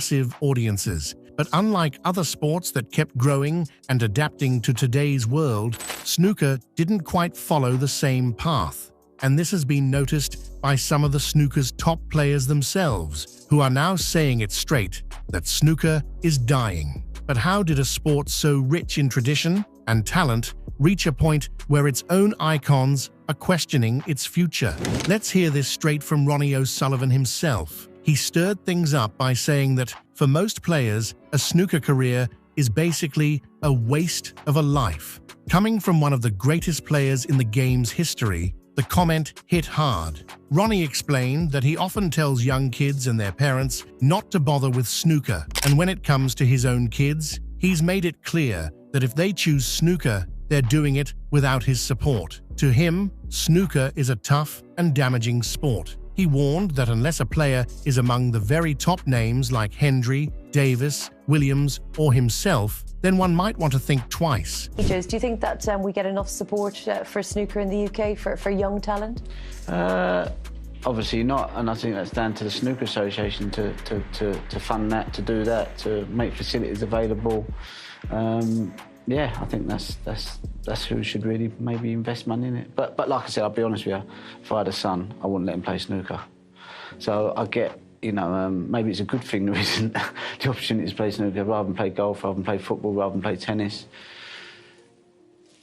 massive audiences. But unlike other sports that kept growing and adapting to today's world, snooker didn't quite follow the same path. And this has been noticed by some of the snooker's top players themselves, who are now saying it straight that snooker is dying. But how did a sport so rich in tradition and talent reach a point where its own icons are questioning its future? Let's hear this straight from Ronnie O'Sullivan himself. He stirred things up by saying that, for most players, a snooker career is basically a waste of a life. Coming from one of the greatest players in the game's history, the comment hit hard. Ronnie explained that he often tells young kids and their parents not to bother with snooker, and when it comes to his own kids, he's made it clear that if they choose snooker, they're doing it without his support. To him, snooker is a tough and damaging sport. He warned that unless a player is among the very top names like Hendry, Davis, Williams, or himself, then one might want to think twice. Do you think that we get enough support for snooker in the UK for young talent? Obviously not, and I think that's down to the Snooker Association to fund that, to do that, to make facilities available. Yeah, I think that's who should really maybe invest money in it. But like I said, I'll be honest with you, if I had a son, I wouldn't let him play snooker. So I get, you know, maybe it's a good thing there isn't the opportunity to play snooker, rather than play golf, rather than play football, rather than play tennis,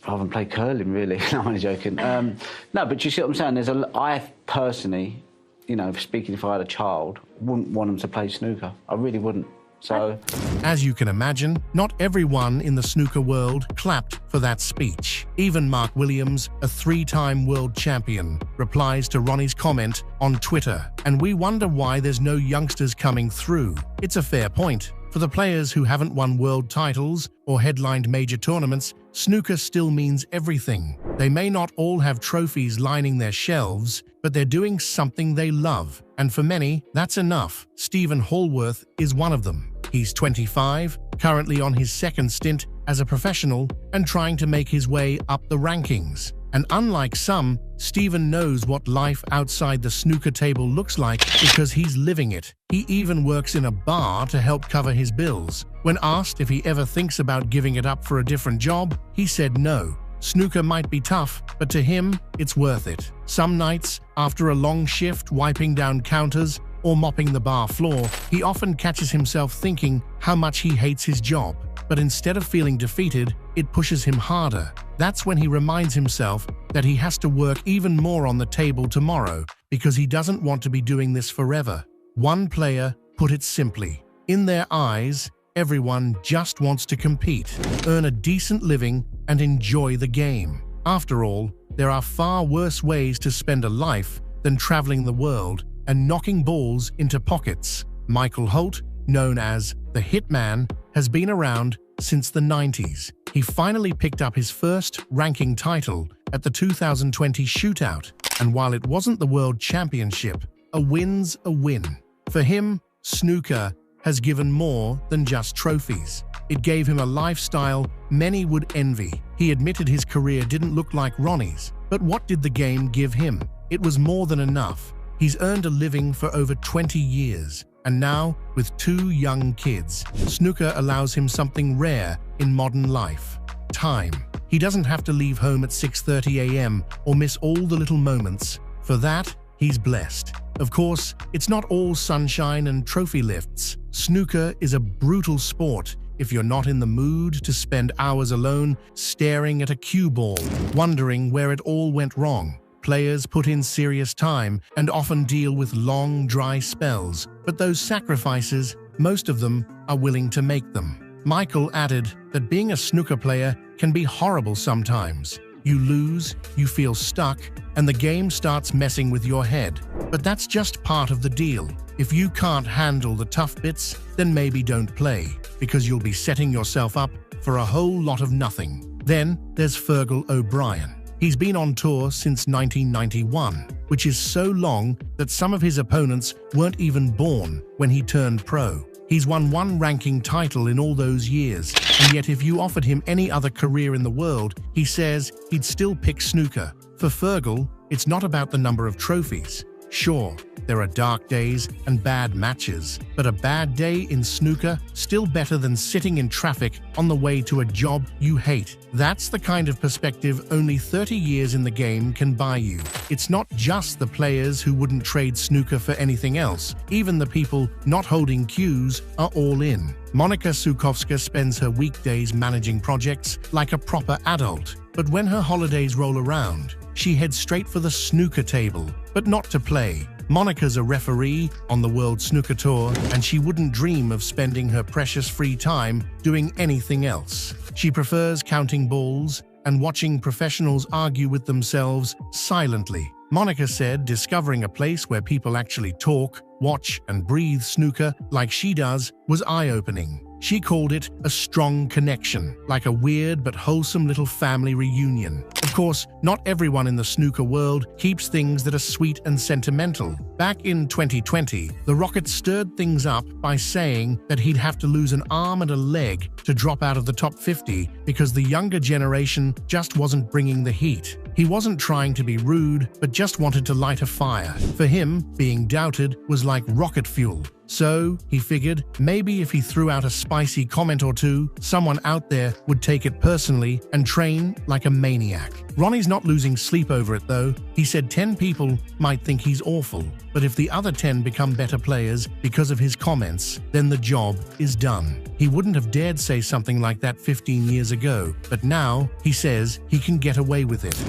rather than play curling, really. No, I'm only joking. No, but you see what I'm saying? I personally, you know, speaking if I had a child, wouldn't want them to play snooker. I really wouldn't. So, as you can imagine, not everyone in the snooker world clapped for that speech. Even Mark Williams, a three-time world champion, replies to Ronnie's comment on Twitter, and we wonder why there's no youngsters coming through. It's a fair point. For the players who haven't won world titles or headlined major tournaments, snooker still means everything. They may not all have trophies lining their shelves, but they're doing something they love. And for many, that's enough. Stephen Hallworth is one of them. He's 25, currently on his second stint as a professional and trying to make his way up the rankings. And unlike some, Stephen knows what life outside the snooker table looks like because he's living it. He even works in a bar to help cover his bills. When asked if he ever thinks about giving it up for a different job, he said no. Snooker might be tough, but to him, it's worth it. Some nights, after a long shift wiping down counters or mopping the bar floor, he often catches himself thinking how much he hates his job. But instead of feeling defeated, it pushes him harder. That's when he reminds himself that he has to work even more on the table tomorrow because he doesn't want to be doing this forever. One player put it simply, in their eyes, everyone just wants to compete, earn a decent living, and enjoy the game. After all, there are far worse ways to spend a life than traveling the world and knocking balls into pockets. Michael Holt, known as the Hitman, has been around since the 90s. He finally picked up his first ranking title at the 2020 shootout, and while it wasn't the World Championship, a win's a win. For him, snooker has given more than just trophies. It gave him a lifestyle many would envy. He admitted his career didn't look like Ronnie's, but what did the game give him? It was more than enough. He's earned a living for over 20 years, and now, with 2 young kids, snooker allows him something rare in modern life: time. He doesn't have to leave home at 6:30 a.m. or miss all the little moments. For that, he's blessed. Of course, it's not all sunshine and trophy lifts. Snooker is a brutal sport if you're not in the mood to spend hours alone staring at a cue ball, wondering where it all went wrong. Players put in serious time and often deal with long, dry spells, but those sacrifices, most of them are willing to make them. Michael added that being a snooker player can be horrible sometimes. You lose, you feel stuck, and the game starts messing with your head. But that's just part of the deal. If you can't handle the tough bits, then maybe don't play, because you'll be setting yourself up for a whole lot of nothing. Then there's Fergal O'Brien. He's been on tour since 1991, which is so long that some of his opponents weren't even born when he turned pro. He's won 1 ranking title in all those years, and yet if you offered him any other career in the world, he says he'd still pick snooker. For Fergal, it's not about the number of trophies. Sure, there are dark days and bad matches, but a bad day in snooker still better than sitting in traffic on the way to a job you hate. That's the kind of perspective only 30 years in the game can buy you. It's not just the players who wouldn't trade snooker for anything else. Even the people not holding cues are all in. Monika Sukovska spends her weekdays managing projects like a proper adult, but when her holidays roll around, she heads straight for the snooker table, but not to play. Monika's a referee on the World Snooker Tour, and she wouldn't dream of spending her precious free time doing anything else. She prefers counting balls and watching professionals argue with themselves silently. Monika said discovering a place where people actually talk, watch, and breathe snooker like she does was eye-opening. She called it a strong connection, like a weird but wholesome little family reunion. Of course, not everyone in the snooker world keeps things that are sweet and sentimental. Back in 2020, the Rocket stirred things up by saying that he'd have to lose an arm and a leg to drop out of the top 50 because the younger generation just wasn't bringing the heat. He wasn't trying to be rude, but just wanted to light a fire. For him, being doubted was like rocket fuel. So, he figured, maybe if he threw out a spicy comment or two, someone out there would take it personally and train like a maniac. Ronnie's not losing sleep over it though. He said 10 people might think he's awful, but if the other 10 become better players because of his comments, then the job is done. He wouldn't have dared say something like that 15 years ago, but now he says he can get away with it.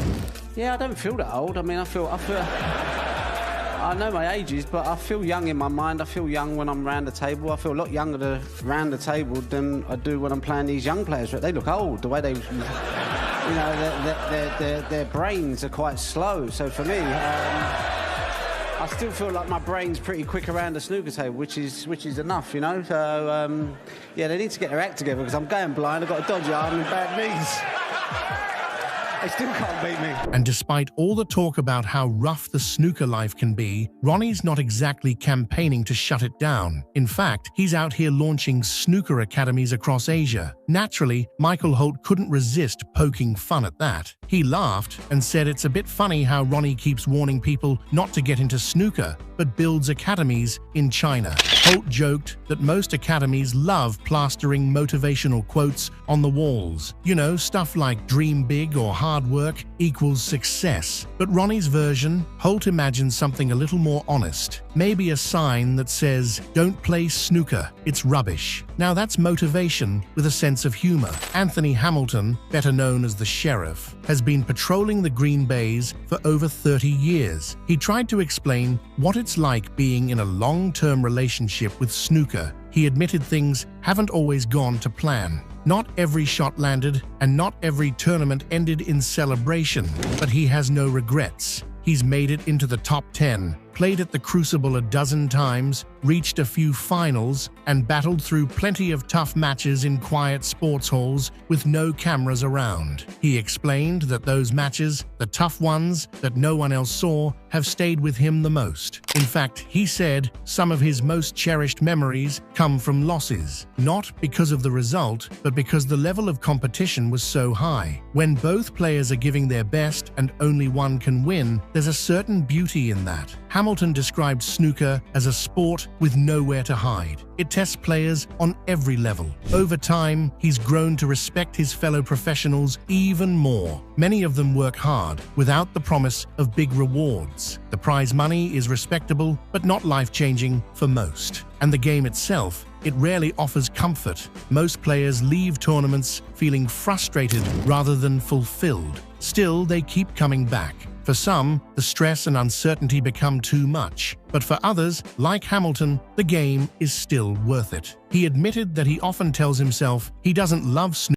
Yeah, I don't feel that old. I mean, I know my ages, but I feel young in my mind. I feel young when I'm round the table. I feel a lot younger round the table than I do when I'm playing these young players. They look old, the way they, you know, their brains are quite slow. So for me, I still feel like my brain's pretty quick around the snooker table, which is enough, you know. So yeah, they need to get their act together because I'm going blind. I've got a dodgy arm and bad knees. They still can't beat me. And despite all the talk about how rough the snooker life can be, Ronnie's not exactly campaigning to shut it down. In fact, he's out here launching snooker academies across Asia. Naturally, Michael Holt couldn't resist poking fun at that. He laughed and said it's a bit funny how Ronnie keeps warning people not to get into snooker, but builds academies in China. Holt joked that most academies love plastering motivational quotes on the walls. You know, stuff like dream big or hard work equals success. But Ronnie's version, Holt imagines something a little more honest. Maybe a sign that says, "Don't play snooker, it's rubbish." Now that's motivation with a sense of humor. Anthony Hamilton, better known as the Sheriff, has been patrolling the Green Bays for over 30 years. He tried to explain what it's like being in a long-term relationship with snooker. He admitted things haven't always gone to plan. Not every shot landed, and not every tournament ended in celebration, but he has no regrets. He's made it into the top 10, played at the Crucible a dozen times, reached a few finals, and battled through plenty of tough matches in quiet sports halls with no cameras around. He explained that those matches, the tough ones that no one else saw, have stayed with him the most. In fact, he said some of his most cherished memories come from losses, not because of the result, but because the level of competition was so high. When both players are giving their best and only one can win, there's a certain beauty in that. Hamilton described snooker as a sport with nowhere to hide. It tests players on every level. Over time, he's grown to respect his fellow professionals even more. Many of them work hard, without the promise of big rewards. The prize money is respectable, but not life-changing for most. And the game itself, it rarely offers comfort. Most players leave tournaments feeling frustrated rather than fulfilled. Still, they keep coming back. For some, the stress and uncertainty become too much. But for others, like Hamilton, the game is still worth it. He admitted that he often tells himself he doesn't love snooker